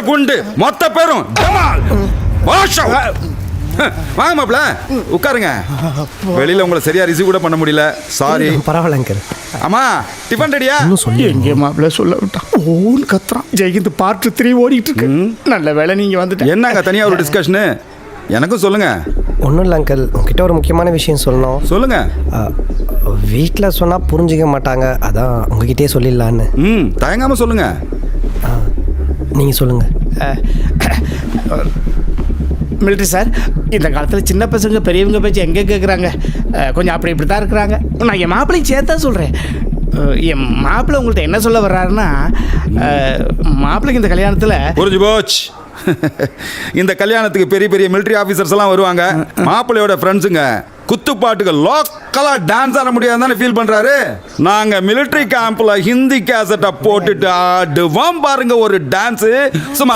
குண்டு மொத்த பேரும் ஜமால் வாஷா. வாங்க மாப்ள உட்காருங்க. வெளியில உங்களை சரியா ரிசீவ் கூட பண்ண முடியல, சாரி. பரவாயில்ல அங்கிள். அம்மா டிஃபன் ரெடியா? எங்கே மாப்பிள்ள சொல்ல விட்டான், ஓன்னு கத்துறான். ஜெயகிந்த் பார்ட் 3 ஓடிட்டு இருக்கு. நல்ல வேலை நீங்க வந்துட்டு. என்னங்க தனியா ஒரு டிஸ்கஷனு? எனக்கும் சொல்லுங்க. ஒன்றும் இல்லை அங்கிள், உங்ககிட்ட ஒரு முக்கியமான விஷயம் சொல்லணும். சொல்லுங்க. வீட்டில் சொன்னால் புரிஞ்சிக்க மாட்டாங்க, அதான் உங்ககிட்டயே சொல்லிடலான்னு. தயங்காம சொல்லுங்க. நீங்கள் சொல்லுங்கள். மிலிட்ரி சார், இந்த காலத்தில் சின்ன பசங்க பெரியவங்க பேச்சு எங்கே கேட்குறாங்க? கொஞ்சம் அப்படி இப்படி தான் இருக்கிறாங்க. நான் என் மாப்பிள்ளைக்கு சேர்த்தா சொல்கிறேன். என் மாப்பிள்ளை உங்கள்கிட்ட என்ன சொல்ல வர்றாருன்னா, மாப்பிள்ளைக்கு இந்த கல்யாணத்தில் புரிஞ்சு போச்சு. இந்த கல்யாணத்துக்கு பெரிய பெரிய மிலிட்டரி ஆஃபீஸர்ஸ் எல்லாம் வருவாங்க. மாப்பிள்ளையோட ஃப்ரெண்ட்ஸுங்க குத்துப்பாட்டுக்கு லோக்கலா டான்ஸ் ஆட முடியாதுன்னு ஃபீல் பண்றாரு. நாங்க மிலிட்டரி கேம்ப்ல ஹிந்தி கேசட்டை போட்டுட்டு ஆடுவோம் பாருங்க ஒரு டான்ஸ். சும்மா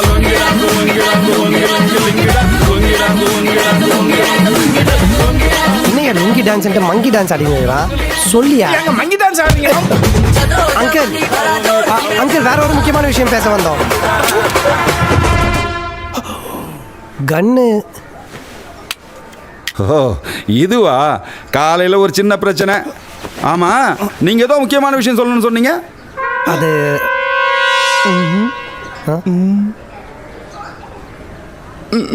என்னையா லுங்கி டான்ஸ் மங்கி டான்ஸ் ஆடிங்களா? சொல்லியா மங்கி டான்ஸ் ஆடுறீங்க? அங்கிள் அங்கிள் வேற ஒரு முக்கியமான விஷயம் பேச வந்தோம். கன்னு. ஓ இதுவா? காலையில் ஒரு சின்ன பிரச்சனை. ஆமா, நீங்க ஏதோ முக்கியமான விஷயம் சொல்லணும்னு சொன்னீங்க. அது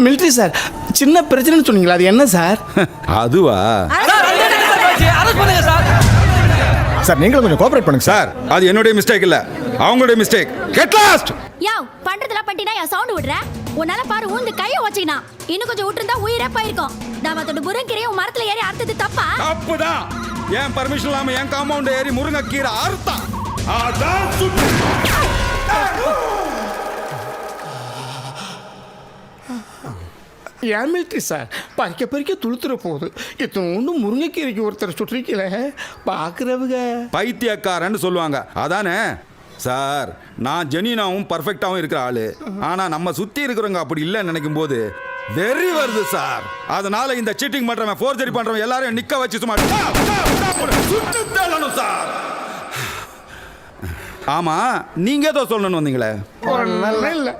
மிலிட்ரி சார், சின்ன பிரச்சனைன்னு சொன்னீங்களா, அது என்ன சார்? அதுவா சார், நீங்களும் கொஞ்சம் கோஆபரேட் பண்ணுங்க சார். அது என்னுடைய மிஸ்டேக் இல்ல, அவங்களுடைய மிஸ்டேக். Get lost. யா பண்றதெல்லாம் பண்ணினா யா சவுண்ட் விடுற. உன்னால பாரு உங்க கைய வச்சினா இன்னும் கொஞ்சம் விட்டுருந்தா உயிரே போயிருக்கும். தாவத்தோட முருங்கீரையை மரத்துல ஏறி அறுத்தது தப்பா? தப்புதான். ஏன் பர்மிஷன் இல்லாம என் காம்பவுண்ட் ஏறி முருங்கைக்கீரை அறுத்தா? அதான் சுட்டு. ஏன் மிலிட்ரி சார், பறிக்க துளுத்துற போகுது. இத்தனை ஒன்று முருங்கைக்கீரைக்கு ஒருத்தர் சுற்றிக்கல பார்க்குறவங்க பைத்தியக்காரன்னு சொல்லுவாங்க, அதானே சார்? நான் ஜெனினாவும் பர்ஃபெக்டாகவும் இருக்கிற ஆளு. ஆனால் நம்ம சுற்றி இருக்கிறவங்க அப்படி இல்லைன்னு நினைக்கும் போது வெறி வருது சார். அதனால இந்த சீட்டிங் பண்ணுறவன், ஃபோர்ஜரி பண்ணுறவன் எல்லாரையும் நிற்க வச்சு சும்மா சுட்டு தள்ளணும் சார். ஆமாம், நீங்கள் ஏதோ சொல்லணும்னு வந்தீங்களே? நல்ல இல்லை.